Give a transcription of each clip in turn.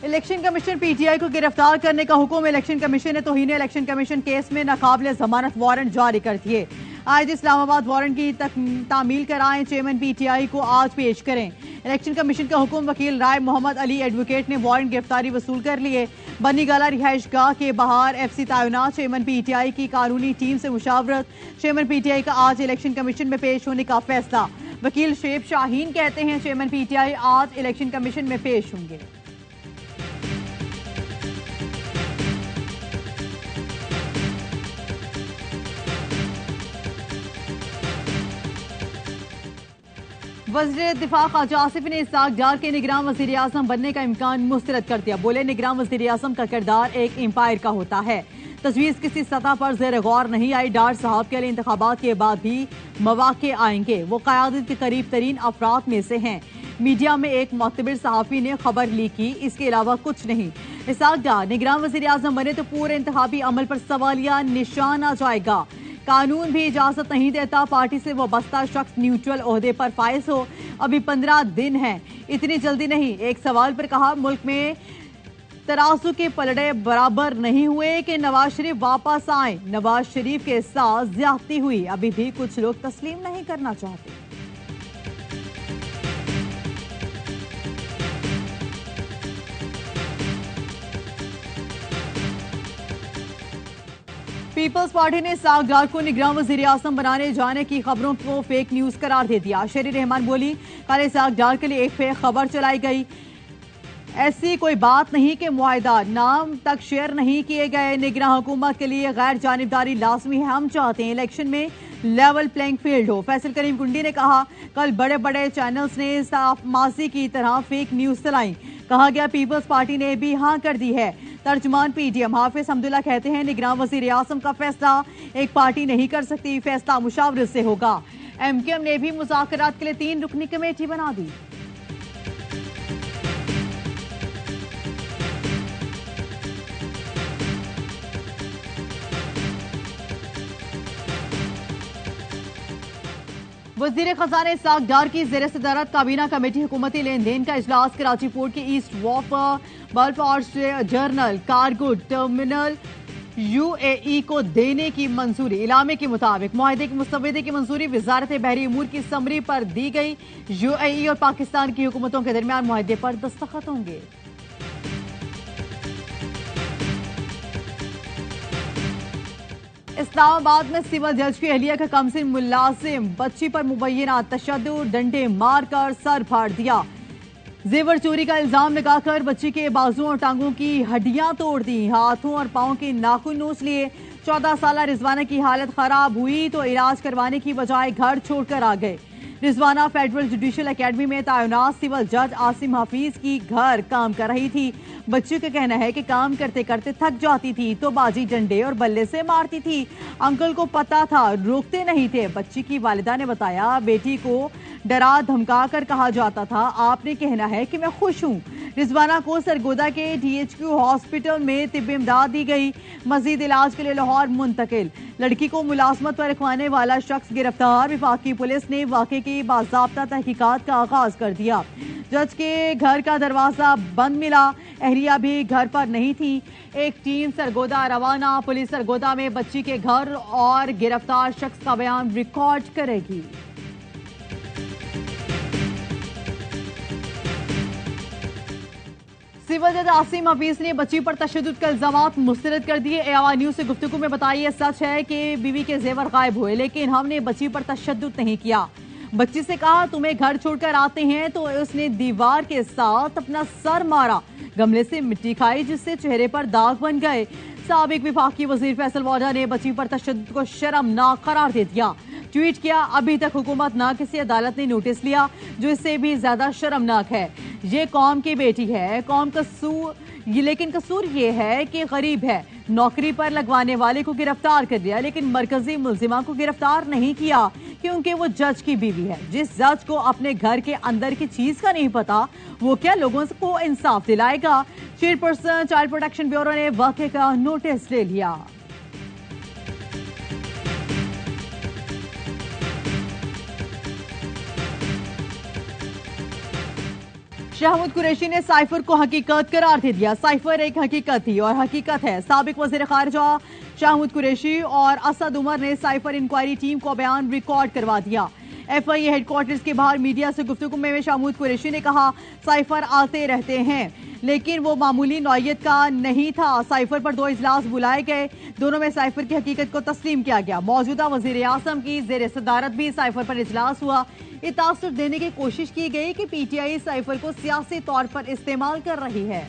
Election commission PTI को गिरफ्तार करने का हुक्म। इलेक्शन कमीशन ने तौहीन इलेक्शन कमीशन केस में नाकाबिल जमानत वारंट जारी कर दिए। आज इस्लामाबाद वारंट की तामील कराएं, चेयरमैन पीटीआई को आज पेश करें। इलेक्शन कमीशन का हुक्म। वकील राय मोहम्मद अली एडवोकेट ने वारंट गिरफ्तारी वसूल कर लिए। बनी गाला रिहाइश गाह के बाहर एफसी तैनात। चेयरमैन पीटीआई की कानूनी टीम से मुशावरत। चेयरमैन पीटीआई का आज इलेक्शन कमीशन में पेश होने का फैसला। वकील शेब शाहीन कहते हैं चेयरमैन पीटीआई आज इलेक्शन कमीशन में पेश होंगे। वज़ीर दिफा ख्वाजा आसिफ ने इसहाक डार के निगरान वज़ीर आज़म बनने का इम्कान मुस्तरद कर दिया। बोले निगरान वज़ीर आज़म का किरदार एक एम्पायर का होता है। तजवीज़ किसी सतह पर ज़ेर गौर नहीं आई। डार साहब के लिए इंतखाबात के बाद भी मौक़े आएंगे। वो क़यादत के करीब तरीन अफराद में से हैं। मीडिया में एक मोतबर सहाफ़ी ने खबर लीक की, इसके अलावा कुछ नहीं। इसहाक डार निगरान वज़ीर आज़म बने तो पूरे इंतखाबी अमल पर सवालिया निशान आ जाएगा। कानून भी इजाजत नहीं देता पार्टी से वाबस्ता शख्स न्यूट्रल ओहदे पर फाइज हो। अभी 15 दिन हैं, इतनी जल्दी नहीं। एक सवाल पर कहा मुल्क में तराजू के पलड़े बराबर नहीं हुए कि नवाज शरीफ वापस आए। नवाज शरीफ के साथ ज्यादती हुई, अभी भी कुछ लोग तस्लीम नहीं करना चाहते। पीपल्स पार्टी ने इसहाक डार को निगरान वज़ीर आज़म बनाने जाने की खबरों को फेक न्यूज करार दे दिया। शेरी रहमान बोली कल इसहाक डार के लिए एक फेक खबर चलाई गई। ऐसी कोई बात नहीं कि मुआहिदा नाम तक शेयर नहीं किए गए। निगरान हुकूमत के लिए गैर जानिबदारी लाजमी है। हम चाहते हैं इलेक्शन में लेवल प्लेइंग फील्ड हो। फैसल करीम कुंडी ने कहा कल बड़े बड़े चैनल्स ने माजी की तरह फेक न्यूज चलाई। कहा गया पीपल्स पार्टी ने भी हाँ कर दी है। तर्जुमान पीडीएम हाफिज अब्दुल्ला कहते हैं निगरान वज़ीर आज़म का फैसला एक पार्टी नहीं कर सकती, फैसला मुशावरत से होगा। एमकेएम ने भी मुज़ाकरात के लिए 3 रुकनी कमेटी बना दी। वज़ीर खजाना इसहाक डार की ज़ेर सदारत काबीना कमेटी हुकूमती लेन देन का इजलास। कराची पोर्ट के ईस्ट वॉफ बल्ब और जर्नल कार्गो टर्मिनल यूएई को देने की मंजूरी। इलामे के मुताबिक मुआहदे के मुस्तवदे की मंजूरी वजारत बहरी अमूर की समरी पर दी गई। यूएई और पाकिस्तान की हुकूमतों के दरमियान मुआहदे पर दस्तखत होंगे। इस्लामाबाद में सिविल जज की अहलिया का कमसिन मुलाजिम बच्ची पर मुबैना तशद्दुद, डंडे मारकर सर फाड़ दिया। जेवर चोरी का इल्जाम लगाकर बच्ची के बाजुओं और टांगों की हड्डियां तोड़ दी। हाथों और पांव के नाखून नोच लिए। 14 साल रिजवाना की हालत खराब हुई तो इलाज करवाने की बजाय घर छोड़कर आ गए। रिजवाना फेडरल जुडिशल एकेडमी में तैनात सिविल जज आसिम हफीज की घर काम कर रही थी। बच्ची का कहना है कि काम करते करते थक जाती थी तो बाजी डंडे और बल्ले से मारती थी। अंकल को पता था, रोकते नहीं थे। बच्ची की वालिदा ने बताया बेटी को डरा धमका कर कहा जाता था आपने कहना है कि मैं खुश हूँ। रिजवाना को सरगोदा के डीएचक्यू हॉस्पिटल में तिब्बी इमदाद दी गई। मजीद इलाज के लिए लाहौर मुंतकिल। लड़की को मुलाजमत पर रखवाने वाला शख्स गिरफ्तार। विभाग की पुलिस ने वाक़े की बाज़ाब्ता तहकीकात का आगाज कर दिया। जज के घर का दरवाजा बंद मिला। अहलिया भी घर पर नहीं थी। एक टीम सरगोदा रवाना। पुलिस सरगोदा में बच्ची के घर और गिरफ्तार शख्स का बयान रिकॉर्ड करेगी। सिविल जज आसिम हफीज ने बच्ची पर तशद्दुद के इल्जामात मुस्तरद कर दिए। एआवा न्यूज से गुफ्तगू में बताया यह सच है कि बीवी के जेवर गायब हुए, लेकिन हमने बच्ची पर तशद्दुद नहीं किया। बच्ची से कहा तुम्हें घर छोड़कर आते हैं तो उसने दीवार के साथ अपना सर मारा। गमले से मिट्टी खाई जिससे चेहरे पर दाग बन गए। साबिक विफाकी वजीर फैसल वाडा ने बच्ची पर तशद्दुद को शर्मनाक करार दे दिया। ट्वीट किया अभी तक हुकूमत ना किसी अदालत ने नोटिस लिया जो इससे भी ज्यादा शर्मनाक है। ये कौम की बेटी है, लेकिन कसूर ये है कि गरीब है। नौकरी पर लगवाने वाले को गिरफ्तार कर लिया लेकिन मरकजी मुलजिमा को गिरफ्तार नहीं किया क्योंकि वो जज की बीवी है। जिस जज को अपने घर के अंदर की चीज का नहीं पता वो क्या लोगों को इंसाफ दिलाएगा। चेयरपर्सन चाइल्ड प्रोटेक्शन ब्यूरो ने वाक़े का नोटिस ले लिया। शाहमूद कुरैशी ने साइफर को हकीकत करार दे दिया। साइफर एक हकीकत थी और हकीकत है। साबिक वज़ीर ख़ारिजा शाहमूद कुरैशी और असद उमर ने साइफर इंक्वायरी टीम को बयान रिकॉर्ड करवा दिया। FIA हेडक्वार्टर्स के बाहर मीडिया से गुफ्तगू में शाहमूद कुरैशी ने कहा, साइफर आते रहते हैं लेकिन वो मामूली नौयत का नहीं था। साइफर पर 2 इजलास बुलाए गए, दोनों में साइफर की हकीकत को तस्लीम किया गया। मौजूदा वज़ीर आज़म की ज़ेर सदारत भी साइफर पर इजलास हुआ। ये तासुर देने की कोशिश की गई कि PTI साइफर को सियासी तौर पर इस्तेमाल कर रही है।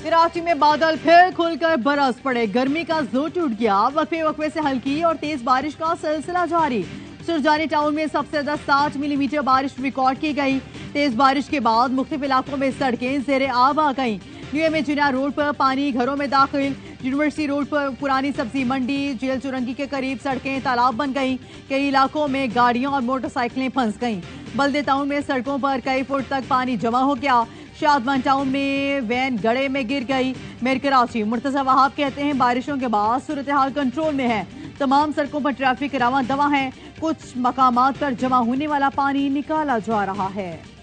कराची में बादल फिर खुलकर बरस पड़े, गर्मी का जोर टूट गया। वक्फे वक्फे से हल्की और तेज बारिश का सिलसिला जारी। सुरजानी टाउन में सबसे ज्यादा 60 मिलीमीटर बारिश रिकॉर्ड की गई। तेज बारिश के बाद मुख्तलिफ इलाकों में सड़कें ज़ेरे आब आ गईं। न्यू जिना रोड पर पानी घरों में दाखिल। यूनिवर्सिटी रोड पर पुरानी सब्जी मंडी, जेल चुरंगी के करीब सड़कें तालाब बन गईं। कई इलाकों में गाड़ियां और मोटरसाइकिलें फंस गईं। बल्दे टाउन में सड़कों पर कई फुट तक पानी जमा हो गया। शादमान टाउन में वैन गड़े में गिर गई। मेयर कराची मुर्तजा वहाब कहते हैं, बारिशों के बाद सूरत हाल कंट्रोल में है। तमाम सड़कों पर ट्रैफिक रवां दवा है। कुछ मकामात पर जमा होने वाला पानी निकाला जा रहा है।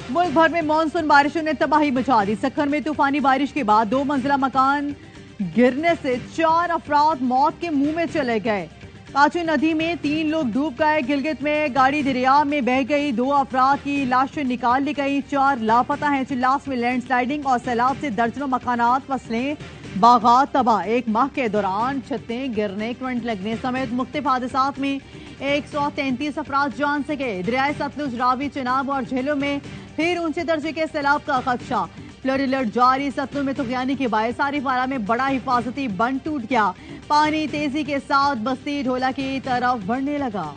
मुल्क भर में मानसून बारिशों ने तबाही मचा दी। सखर में तूफानी बारिश के बाद 2 मंजिला मकान गिरने से 4 अफराद मौत के मुंह में चले गए। काचू नदी में 3 लोग डूब गए। गिलगित में गाड़ी दरिया में बह गई। 2 अफराद की लाशें निकाल ली गई। 4 लापता हैं। चिल्लास में लैंडस्लाइडिंग और सैलाब से दर्जनों मकानात, फसलें, बागात तबाह। 1 माह के दौरान छतें गिरने, करंट लगने समेत मुख्तलिफ हादसात में 133 अफराद जान से गए। दरियाए सतलुज, रावी, चिनाब और झेलों में फिर ऊंचे दर्जे के सैलाब का खदशा। फ्लड अलर्ट जारी। सतलुज में तुगयानी के बायस सारीपारा में बड़ा हिफाजती बंद टूट गया। पानी तेजी के साथ बस्ती ढोला की तरफ बढ़ने लगा।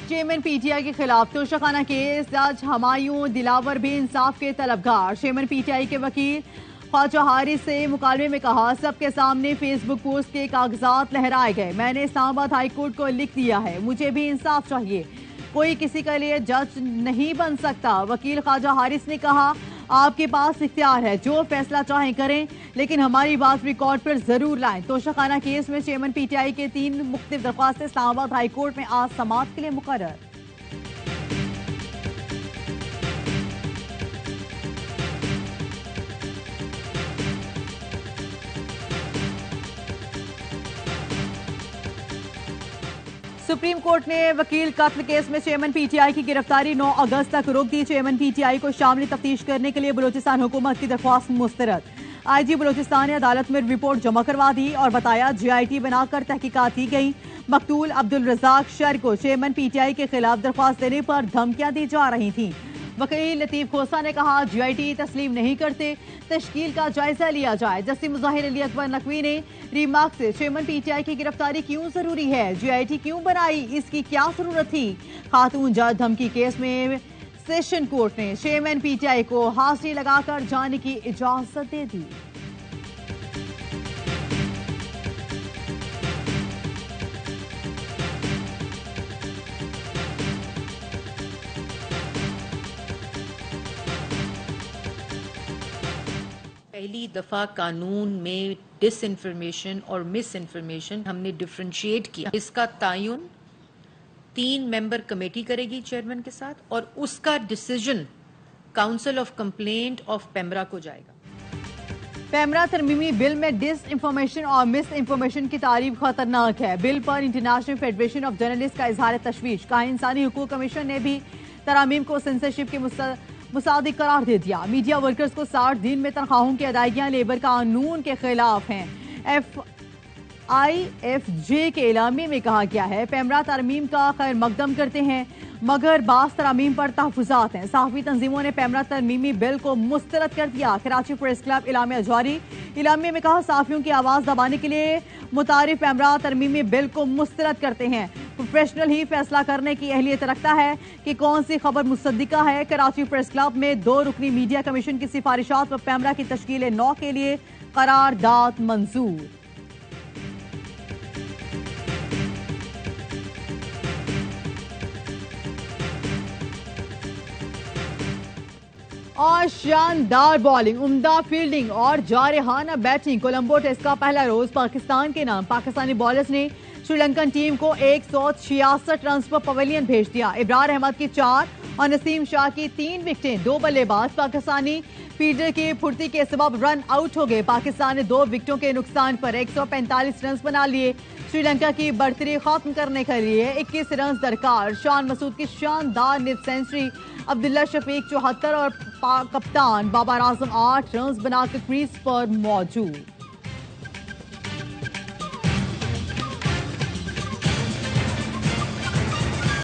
चेयरमैन PTI के खिलाफ तोशाखाना केस। आज हमायूं दिलावर भी इंसाफ के तलबगार। चेयरमैन PTI के वकील ख्वाजा हारिस से मुकालमे में कहा, सबके सामने फेसबुक पोस्ट के कागजात लहराए गए। मैंने इस्लामाबाद हाई कोर्ट को लिख दिया है, मुझे भी इंसाफ चाहिए। कोई किसी के लिए जज नहीं बन सकता। वकील ख्वाजा हारिस ने कहा, आपके पास इख्तियार है, जो फैसला चाहें करें, लेकिन हमारी बात रिकॉर्ड पर जरूर लाएं। तोशाखाना केस में चेयरमैन PTI के 3 मुख्तलिफ दरख्वास्तें इस्लामाबाद हाई कोर्ट में आज समाअत के लिए मुकर्रर। सुप्रीम कोर्ट ने वकील कत्ल केस में चेयरमैन PTI की गिरफ्तारी 9 अगस्त तक रोक दी। चेयरमैन PTI को शामली तफ्तीश करने के लिए बलूचिस्तान हुकूमत की दरख्वास्त मुस्तरद। IG बलूचिस्तान ने अदालत में रिपोर्ट जमा करवा दी और बताया, GIT बनाकर तहकीकात की गई। मकतूल अब्दुल रज़ाक शर को चेयरमैन PTI के खिलाफ दरख्वास्त देने पर धमकियां दी जा रही थी। वकील लतीफ खोसा ने कहा, GIT तस्लीम नहीं करते, तश्कील का जायजा लिया जाए। जस्टिस मुज़ाहिर अली अकबर नकवी ने रिमार्क से चेयरमैन PTI की गिरफ्तारी क्यों जरूरी है, GIT क्यों बनाई, इसकी क्या जरूरत थी। खातून जज धमकी केस में सेशन कोर्ट ने चेयरमैन PTI को हाजिरी लगाकर जाने की इजाजत दे दी। पहली दफा कानून में डिस इन्फॉर्मेशन और मिस इन्फॉर्मेशन हमने डिफरेंशिएट किया। इसका तायुन 3 मेंबर कमेटी करेगी चेयरमैन के साथ, और उसका decision council of complaint of PEMRA को जाएगा। पेमरा तरमीमी बिल में डिस इंफॉर्मेशन और मिस इंफॉर्मेशन की तारीफ खतरनाक है। बिल पर इंटरनेशनल फेडरेशन ऑफ जर्नलिस्ट का इजहार तशवीश। कहा, इंसानी हुकूक कमीशन ने भी तरामीम को सेंसरशिप के मुसादिक करार दे दिया। मीडिया वर्कर्स को 60 दिन में तनख्वाहों की अदायगियां लेबर कानून के खिलाफ हैं। FIFJ के एलामी में कहा गया है, पेमरा तरमीम का खैर मकदम करते हैं, मगर बास तरामीम पर तहफुजात हैं। सहाफ़ी तंजीमों ने पेमरा तरमीमी बिल को मुस्तरद कर दिया। कराची प्रेस क्लब इलामिया जारी। इलामिया में कहा, सहाफ़ियों की आवाज़ दबाने के लिए मुतारिफ पेमरा तरमीमी बिल को मुस्तरद करते हैं। پروفیشنل ہی فیصلہ کرنے کی اہلیت رکھتا ہے کہ کون سی خبر مصدقہ ہے۔ کراچی پریس کلب میں 2 رکنی میڈیا کمیشن کی سفارشات پر پیمرا کی تشکیل 9 کے لیے قرارداد منظور۔ اور شاندار بالنگ، عمدہ فیلڈنگ اور جارحانہ بیٹنگ، کولمبو ٹیسٹ کا پہلا روز پاکستان کے نام۔ پاکستانی بالرز نے سری لنکن ٹیم کو 166 رنز پر پویلین بھیج دیا۔ ابرار احمد کی 4 اور نسیم شاہ کی 3 وکٹیں۔ 2 بلے باز پاکستانی فیلڈر کی پھرتی کے سبب رن آؤٹ ہو گئے۔ پاکستان نے 2 وکٹوں کے نقصان پر 145 رنز بنا لیے۔ سری لنکا کی برتری ختم کرنے کے لیے 21 رنز درکار۔ شان مسعود کی شاندار نیٹ سینچری، عبداللہ شفیق 74 اور کپتان بابر اعظم 8 رنز بنا کر کریز پر موجود۔